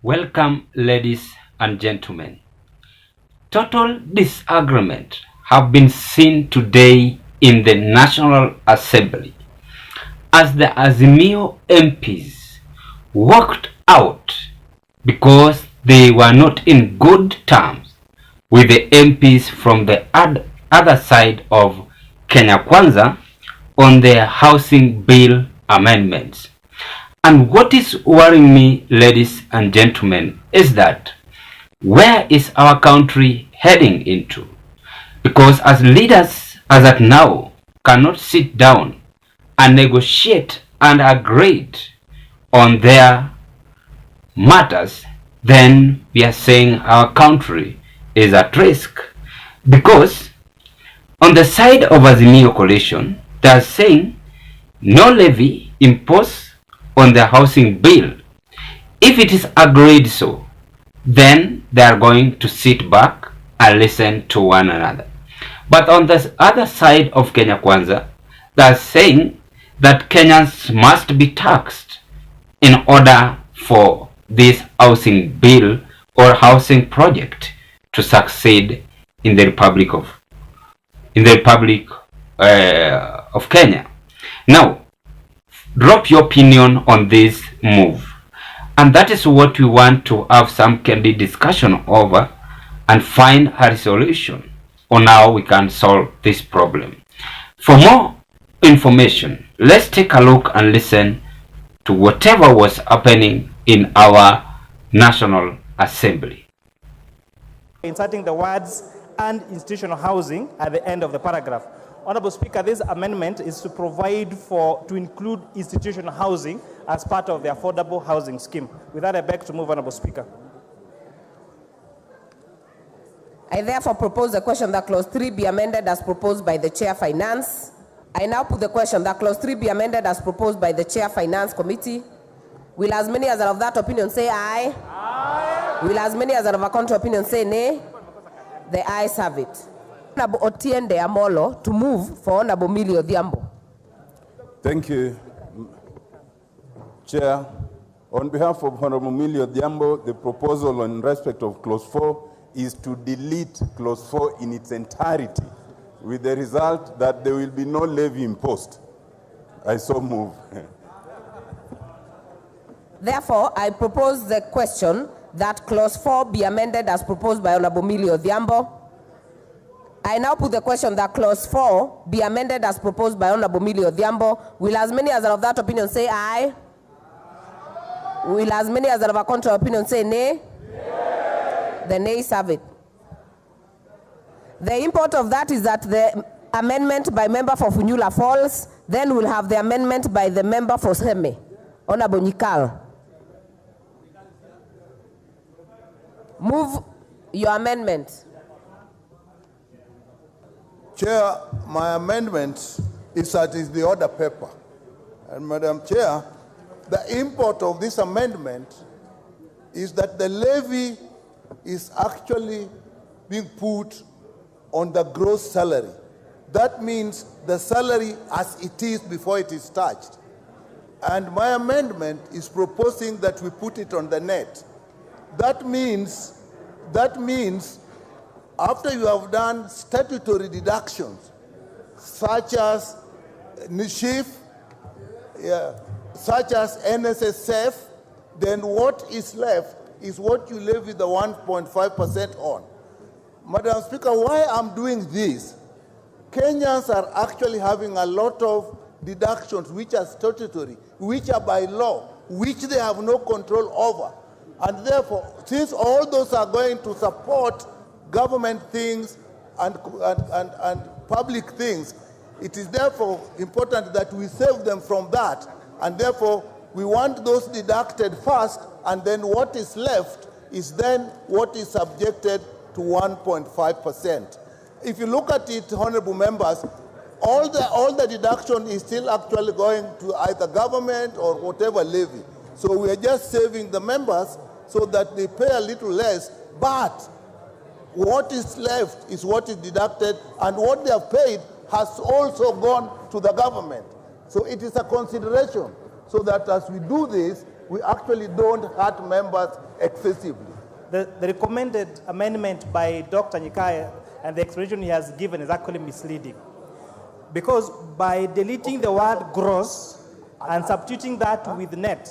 Welcome, ladies and gentlemen. Total disagreement have been seen today in the National Assembly as the Azimio MPs walked out because they were not in good terms with the MPs from the other side of Kenya Kwanza on their housing bill amendments. And what is worrying me, ladies and gentlemen, is that where is our country heading into? Because as leaders, as at now, cannot sit down and negotiate and agree on their matters, then we are saying our country is at risk. Because on the side of Azimio coalition, they are saying no levy imposed on the housing bill. If it is agreed so, then they are going to sit back and listen to one another. But on the other side of Kenya Kwanza, they are saying that Kenyans must be taxed in order for this housing bill or housing project to succeed in the Republic of Kenya. Now, drop your opinion on this move, and that is what we want to have some candid discussion over and find a resolution on how we can solve this problem. For more information, let's take a look and listen to whatever was happening in our National Assembly. Inserting the words "and institutional housing" at the end of the paragraph. Honorable Speaker, this amendment is to provide to include institutional housing as part of the affordable housing scheme. With that, I beg to move, Honorable Speaker. I therefore propose the question that clause 3 be amended as proposed by the Chair Finance. I now put the question that clause 3 be amended as proposed by the Chair Finance Committee. Will as many as are of that opinion say aye? Aye. Will as many as are of a contrary opinion say nay? The ayes have it. Honorable Otiende Amolo to move for Honorable Millie Odhiambo. Thank you, Chair. On behalf of Honorable Millie Odhiambo, the proposal in respect of clause 4 is to delete clause 4 in its entirety, with the result that there will be no levy imposed. I so move. Therefore, I propose the question that clause 4 be amended as proposed by Honorable Millie Odhiambo. I now put the question that clause 4 be amended as proposed by Honorable Millie Odhiambo. Will as many as are of that opinion say aye? Will as many as are of a contrary opinion say nay? The nays have it. The import of that is that the amendment by member for Funyula falls, then we'll have the amendment by the member for Seme, Honorable Nyikal. Move your amendment. Chair, my amendment is that is the order paper. And Madam Chair, the import of this amendment is that the levy is actually being put on the gross salary. That means the salary as it is before it is touched. And my amendment is proposing that we put it on the net. That means after you have done statutory deductions, such as NISHIF, such as NSSF, then what is left is what you levy the 1.5% on. Madam Speaker, why I'm doing this, Kenyans are actually having a lot of deductions which are statutory, which are by law, which they have no control over. And therefore, since all those are going to support government things and public things, it is therefore important that we save them from that. And therefore, we want those deducted first, and then what is left is then what is subjected to 1.5%. If you look at it, honorable members, all the deduction is still actually going to either government or whatever levy. So we are just saving the members so that they pay a little less, but what is left is what is deducted, and what they have paid has also gone to the government. So it is a consideration, so that as we do this, we actually don't hurt members excessively. The recommended amendment by Dr. Nyikaya and the explanation he has given is actually misleading. Because by deleting the word gross and substituting that with net,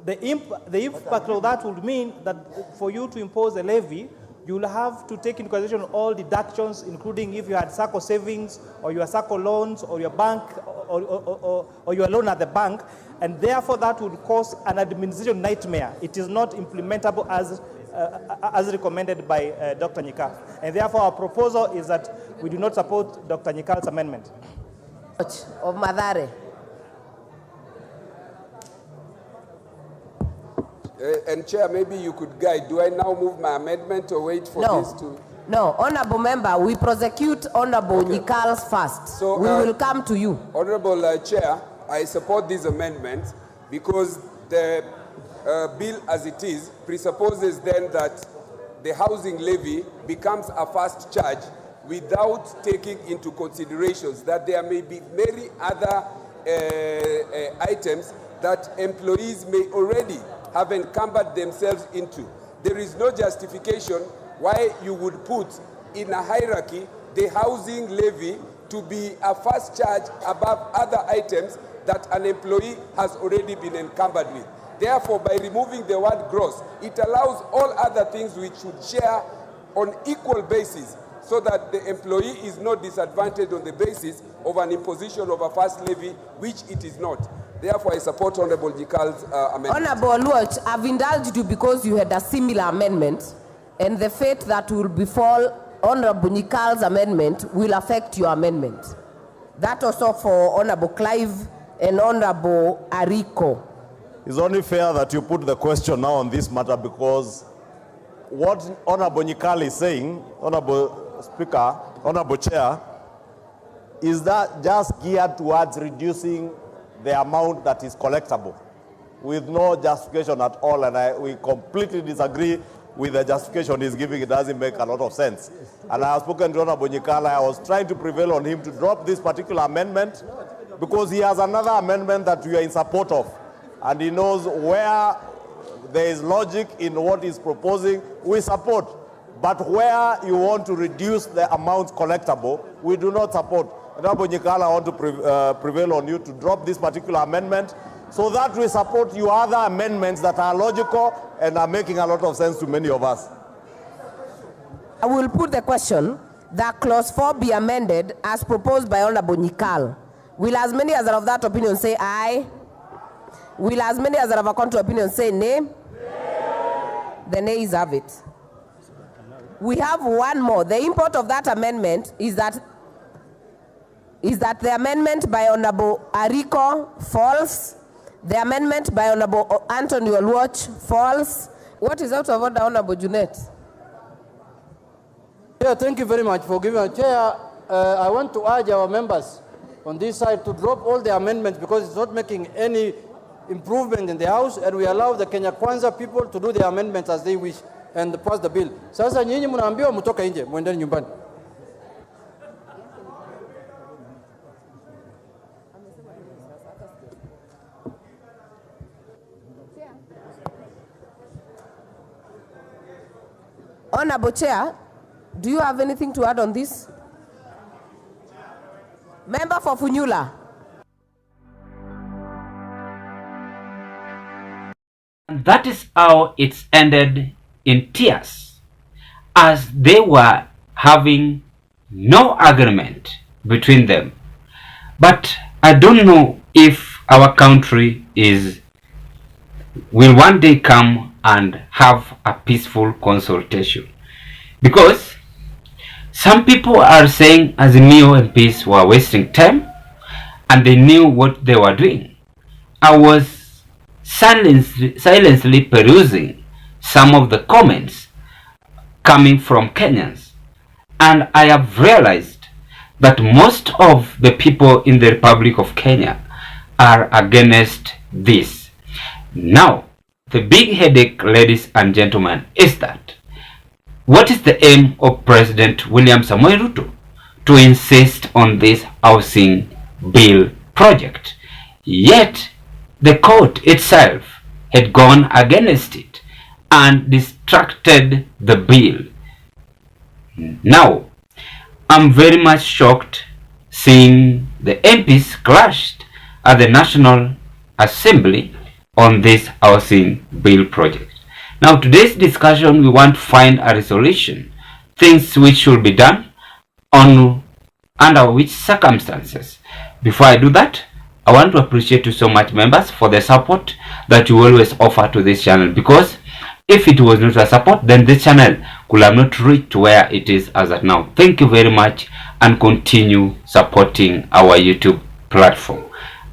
the impact of that would mean that for you to impose a levy, you will have to take into consideration all deductions, including if you had SACCO savings, or your SACCO loans, or your bank, or your loan at the bank, and therefore that would cause an administration nightmare. It is not implementable as recommended by Dr. Nyika. And therefore our proposal is that we do not support Dr. Nyika's amendment. Of Madare. And Chair, maybe you could guide. Do I now move my amendment or wait for this to... No, Honorable Member, we prosecute Honorable Nyikals first. So, we will come to you. Honorable Chair, I support these amendments because the bill as it is presupposes then that the housing levy becomes a fast charge without taking into considerations that there may be many other items that employees may already have encumbered themselves into. There is no justification why you would put in a hierarchy the housing levy to be a fast charge above other items that an employee has already been encumbered with. Therefore, by removing the word gross, it allows all other things which should share on equal basis so that the employee is not disadvantaged on the basis of an imposition of a fast levy, which it is not. Therefore, I support Honorable Jikal's amendment. Honorable Luoch, I've indulged you because you had a similar amendment, and the fate that will befall Honorable Jikal's amendment will affect your amendment. That also for Honorable Clive and Honorable Ariko. It's only fair that you put the question now on this matter because what Honorable Nyikal is saying, Honorable Speaker, Honorable Chair, is that just geared towards reducing the amount that is collectible with no justification at all, and we completely disagree with the justification he's giving. It doesn't make a lot of sense. And I have spoken to Honorable Nyikal. I was trying to prevail on him to drop this particular amendment because he has another amendment that we are in support of, and he knows where there is logic in what he's proposing, we support. But where you want to reduce the amounts collectible, we do not support. Honorable Nyikal, I want to prevail on you to drop this particular amendment so that we support your other amendments that are logical and are making a lot of sense to many of us. I will put the question that clause 4 be amended as proposed by Honorable Nyikal. Will as many as are of that opinion say aye? Will as many as are of a contrary opinion say nay? The nays have it. We have one more. The import of that amendment is that the amendment by Honorable Ariko falls. The amendment by Honorable Anthony Oluoch falls. What is out of order, Honorable Junet? Yeah, thank you very much for giving a chair. I want to urge our members on this side to drop all the amendments because it's not making any improvement in the House, and we allow the Kenya Kwanza people to do the amendments as they wish and pass the bill. Sasa nyinyi mnaambiwa mtoka nje, mwendeni nyumbani. Honorable Chair, do you have anything to add on this? Member for Funyula. And that is how it's ended in tears, as they were having no agreement between them. But I don't know if our country will one day come and have a peaceful consultation, because some people are saying Azimio MPs were wasting time and they knew what they were doing. I was silently perusing some of the comments coming from Kenyans, and I have realized that most of the people in the Republic of Kenya are against this. Now, the big headache, ladies and gentlemen, is that what is the aim of President William Samoei Ruto to insist on this housing bill project? Yet, the court itself had gone against it and distracted the bill. Now, I'm very much shocked seeing the MPs clashed at the National Assembly on this housing bill project. Now, today's discussion, we want to find a resolution, things which should be done under which circumstances. Before I do that, I want to appreciate you so much, members, for the support that you always offer to this channel, because if it was not a support, then this channel could have not reached where it is as of now. Thank you very much, and continue supporting our YouTube platform.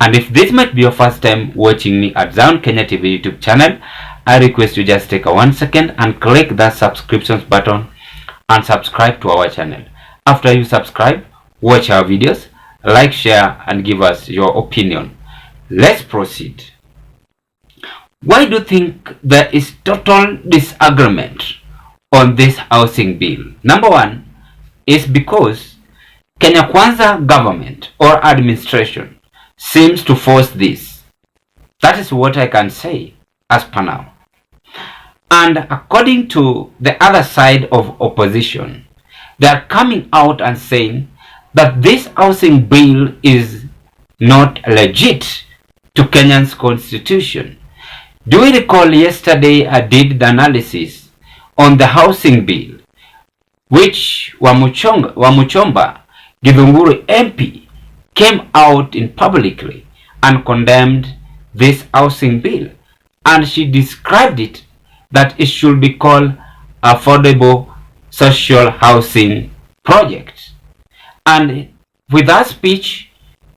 And if this might be your first time watching me at Zion Kenya TV YouTube channel, I request you just take a 1 second and click that subscriptions button and subscribe to our channel. After you subscribe, watch our videos, like, share, and give us your opinion. Let's proceed. Why do you think there is total disagreement on this housing bill? Number one is because Kenya Kwanza government or administration seems to force this. That is what I can say as per now. And according to the other side of opposition, they are coming out and saying that this housing bill is not legit to Kenya's constitution. Do we recall yesterday I did the analysis on the housing bill, which Wamuchomba Githunguri MP came out in publicly and condemned this housing bill, and she described it that it should be called affordable social housing project. And with that speech,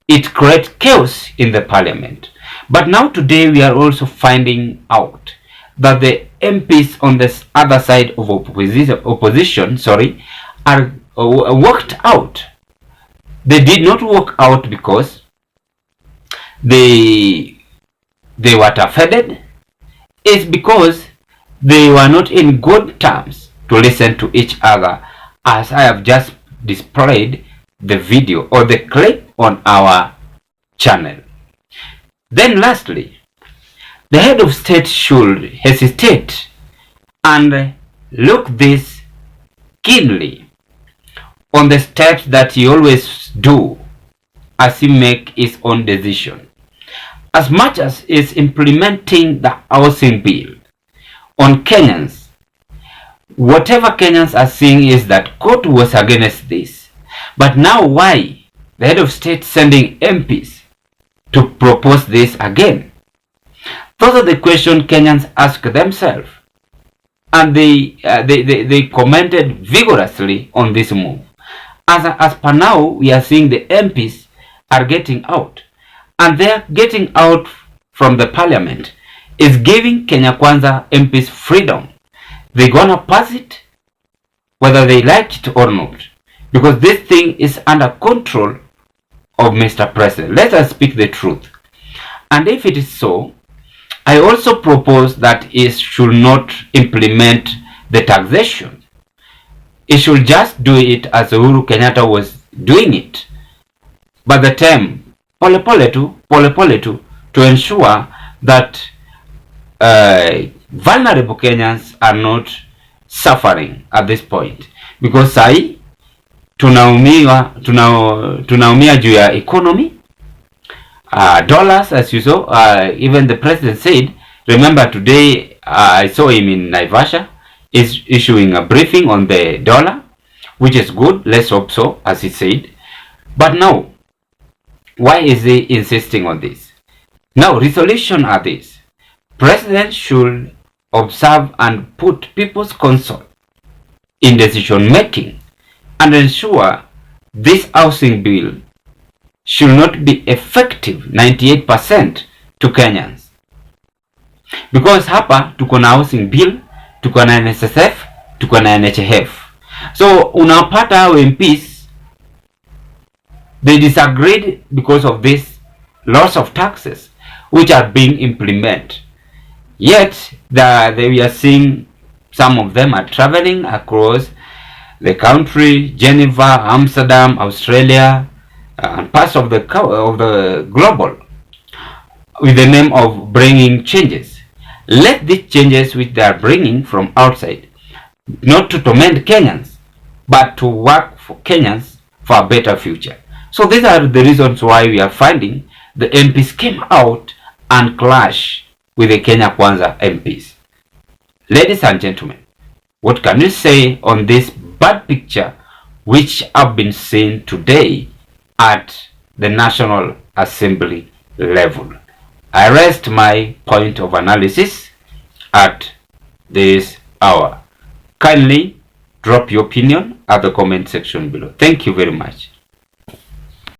it created chaos in the parliament. But now today we are also finding out that the MPs on this other side of opposition are worked out. They did not work out because they were offended. It's because they were not in good terms to listen to each other, as I have just displayed the video or the clip on our channel. Then lastly, the head of state should hesitate and look this keenly on the steps that he always do as he make his own decision. As much as is implementing the housing bill on Kenyans, whatever Kenyans are seeing is that court was against this. But now why the head of state sending MPs to propose this again? Those are the questions Kenyans ask themselves, and they commented vigorously on this move. As per now, we are seeing the MPs are getting out, and they are getting out from the parliament is giving Kenya Kwanza MPs freedom. They're gonna pass it whether they like it or not, because this thing is under control of Mr. President. Let us speak the truth. And if it is so, I also propose that it should not implement the taxation. It should just do it as Uhuru Kenyatta was doing it. But the term pole pole to ensure that vulnerable Kenyans are not suffering at this point, because sai tunaumia juu ya economy, dollars, as you saw. Even the president said, remember today I saw him in Naivasha is issuing a briefing on the dollar, which is good. Let's hope so, as he said. But now, why is he insisting on this? Now, resolution are this: president should observe and put people's consent in decision making and ensure this housing bill should not be effective 98% to Kenyans. Because hapa tuko na housing bill, tuko na NSSF, tuko na NHF. So unapata hao MPs, they disagreed because of this loss of taxes which are being implemented. Yet we are seeing some of them are traveling across the country, Geneva, Amsterdam, Australia, and parts of the global, with the name of bringing changes. let these changes which they are bringing from outside not to torment Kenyans, but to work for Kenyans for a better future. So these are the reasons why we are finding the MPs came out and clash with the Kenya Kwanza MPs. Ladies and gentlemen, what can you say on this bad picture which have been seen today at the National Assembly level? I rest my point of analysis at this hour. Kindly drop your opinion at the comment section below. Thank you very much.